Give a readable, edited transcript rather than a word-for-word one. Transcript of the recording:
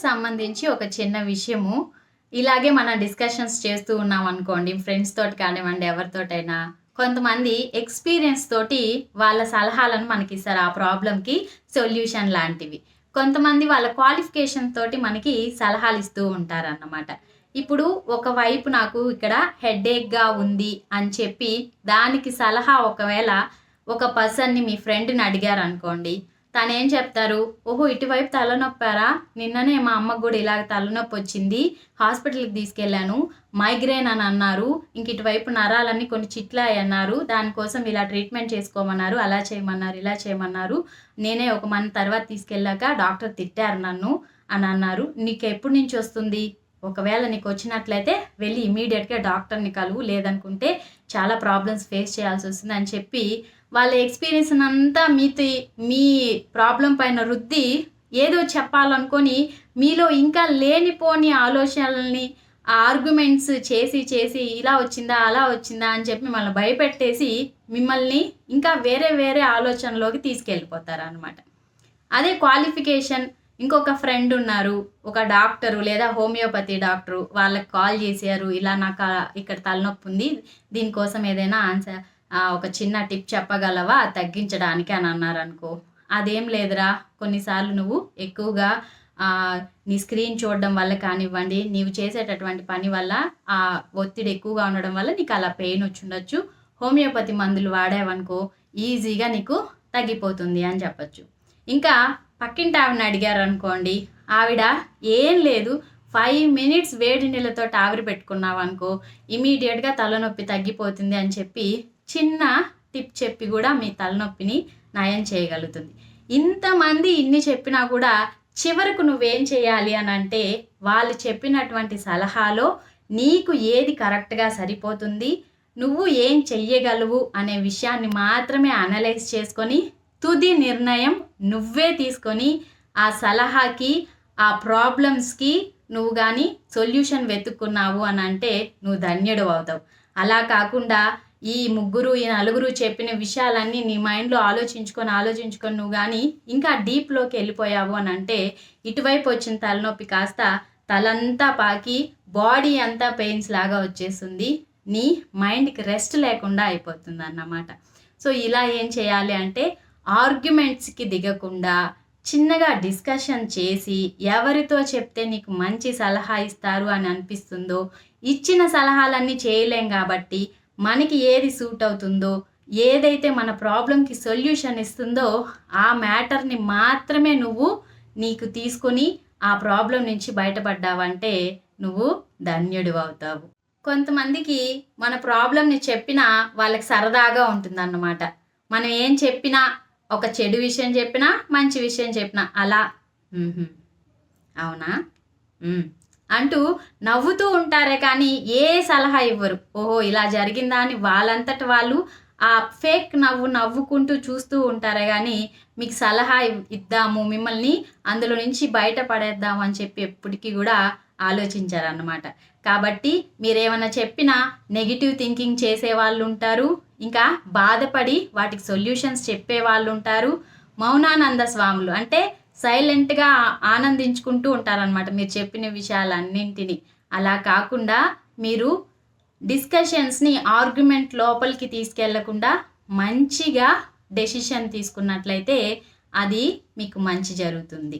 సంబంధించి ఒక చిన్న విషయము. ఇలాగే మనం డిస్కషన్స్ చేస్తూ ఉన్నామనుకోండి, ఫ్రెండ్స్ తోటి కానివ్వండి, ఎవరితోటైనా. కొంతమంది ఎక్స్‌పీరియన్స్ తోటి వాళ్ళ సలహాలను మనకిస్తారు. ఆ ప్రాబ్లమ్‌కి సొల్యూషన్ లాంటివి. కొంతమంది వాళ్ళ క్వాలిఫికేషన్ తోటి మనకి సలహాలిస్తూ ఉంటారన్నమాట. ఇప్పుడు ఒకవైపు నాకు ఇక్కడ హెడేక్‌గా ఉంది అని చెప్పి, దానికి సలహా ఒకవేళ ఒక పర్సన్‌ని మీ ఫ్రెండ్‌ని అడిగారనుకోండి. తనేం చెప్తారు, "ఓహో! ఇటువైపు తలనొప్పారా? నిన్ననే మా అమ్మకు గూడా ఇలాగ తలనొప్పొచ్చింది. హాస్పిటల్‌కి తీసుకెళ్ళాను. మైగ్రేన్ అని అన్నారు. ఇంక ఇటువైపు నరాలన్నీ కొన్ని చిట్లాయన్నారు. దానికోసం ఇలా ట్రీట్మెంట్ చేసుకోమన్నారు. అలా చేయమన్నారు, ఇలా చేయమన్నారు. నేనే ఒక మంత్ తర్వాత తీసుకెళ్ళాక డాక్టర్ తిట్టారు నన్ను" అని అన్నారు. "నీకెప్పటి నుంచి వస్తుంది? ఒకవేళ నీకొచ్చినట్లయితే వెళ్ళి ఇమ్మీడియేట్‌గా డాక్టర్‌ని కలువు. లేదనుకుంటే చాలా ప్రాబ్లమ్స్ ఫేస్ చేయాల్సొస్తుంది" అని చెప్పి వాళ్ళ ఎక్స్‌పీరియన్స్‌నంతా మీ ప్రాబ్లమ్ పైన రుద్ది ఏదో చెప్పాలనుకోని మీలో ఇంకా లేనిపోని ఆలోచనలని, ఆర్గ్యుమెంట్స్ చేసి ఇలా వచ్చిందా, అలా వచ్చిందా అని చెప్పి మిమ్మల్ని భయపెట్టేసి మిమ్మల్ని ఇంకా వేరే వేరే ఆలోచనలోకి తీసుకెళ్ళిపోతారనమాట. అదే క్వాలిఫికేషన్ ఇంకొక ఫ్రెండ్ ఉన్నారు. ఒక డాక్టరు లేదా హోమియోపతి డాక్టరు వాళ్ళకి కాల్ చేశారు. ఇలా నాకు ఇక్కడ తలనొప్పుంది. దీనికోసం ఏదైనా ఒక చిన్న టిప్ చెప్పగలవా తగ్గించడానికి అని అన్నారనుకో. అదేం లేదురా, కొన్నిసార్లు నువ్వు ఎక్కువగా నీ స్క్రీన్ చూడడం వల్ల కానివ్వండి, నీవు చేసేటటువంటి పని వల్ల ఒత్తిడి ఎక్కువగా ఉండడం వల్ల నీకు అలా పెయిన్ వచ్చుండొచ్చు. హోమియోపతి మందులు వాడావనుకో ఈజీగా నీకు తగ్గిపోతుంది అని చెప్పొచ్చు. ఇంకా పక్కింటి ఆవిడని అడిగారనుకోండి, ఆవిడ ఏం లేదు 5 మినిట్స్ వేడి నీళ్ళతోటి ఆవిరి పెట్టుకున్నావనుకో ఇమ్మీడియేట్‌గా తలనొప్పి తగ్గిపోతుంది అని చెప్పి చిన్న టిప్ చెప్పి కూడా మీ తలనొప్పిని నయం చేయగలుగుతుంది. ఇంతమంది ఇన్ని చెప్పినా కూడా చివరకు నువ్వేం చేయాలి అనంటే, వాళ్ళు చెప్పినటువంటి సలహాలో నీకు ఏది కరెక్ట్‌గా సరిపోతుంది, నువ్వు ఏం చెయ్యగలవు అనే విషయాన్ని మాత్రమే అనలైజ్ చేసుకొని తుది నిర్ణయం నువ్వే తీసుకొని ఆ సలహాకి, ఆ ప్రాబ్లమ్స్‌కి నువ్వు గానీ సొల్యూషన్ వెతుక్కున్నావు అనంటే నువ్వు ధన్యుడు అవుతావు. అలా కాకుండా ఈ నలుగురు చెప్పిన విషయాలన్నీ నీ మైండ్‌లో ఆలోచించుకొని నువ్వు గానీ ఇంకా డీప్‌లోకి వెళ్ళిపోయావు అనంటే ఇటువైపు వచ్చిన తలనొప్పి కాస్త తలంతా పాకి బాడీ అంతా పెయిన్స్ లాగా వచ్చేస్తుంది. నీ మైండ్‌కి రెస్ట్ లేకుండా అయిపోతుందన్నమాట. సో ఇలా ఏం చేయాలి అంటే ఆర్గ్యుమెంట్స్‌కి దిగకుండా చిన్నగా డిస్కషన్ చేసి ఎవరితో చెప్తే నీకు మంచి సలహా ఇస్తారు అని అనిపిస్తుందో, ఇచ్చిన సలహాలన్నీ చేయలేం కాబట్టి మనకి ఏది సూట్ అవుతుందో, ఏదైతే మన ప్రాబ్లమ్‌కి సొల్యూషన్ ఇస్తుందో ఆ మ్యాటర్‌ని మాత్రమే నువ్వు నీకు తీసుకొని ఆ ప్రాబ్లమ్ నుంచి బయటపడ్డావంటే నువ్వు ధన్యుడివి అవుతావు. కొంతమందికి మన ప్రాబ్లమ్‌ని చెప్పినా వాళ్ళకి సరదాగా ఉంటుందన్నమాట. మనం ఏం చెప్పినా, ఒక చెడు విషయం చెప్పినా, మంచి విషయం చెప్పినా అలా హుహు. అవునా? అంటూ నవ్వుతూ ఉంటారే కానీ ఏ సలహా ఇవ్వరు. ఓహో! ఇలా జరిగిందా అని వాళ్ళంతట వాళ్ళు ఆ ఫేక్ నవ్వుకుంటూ చూస్తూ ఉంటారే గానీ మీకు సలహా ఇద్దాము, మిమ్మల్ని అందులో నుంచి బయట పడేద్దాము అని చెప్పి ఎప్పటికీ గూడా ఆలోచించరన్నమాట. కాబట్టి మీరేమన్నా చెప్పినా నెగెటివ్ థింకింగ్ చేసేవాళ్ళుంటారు. ఇంకా బాధపడి వాటికి సొల్యూషన్స్ చెప్పేవాళ్ళుంటారు. మౌనానంద స్వాములు అంటే సైలెంట్‌గా ఆనందించుకుంటూ ఉంటారనమాట మీరు చెప్పిన విషయాలన్నింటిని. అలా కాకుండా మీరు డిస్కషన్స్‌ని ఆర్గ్యుమెంట్ లోపలికి తీసుకెళ్లకుండా మంచిగా డెసిషన్ తీసుకున్నట్లయితే అది మీకు మంచి జరుగుతుంది.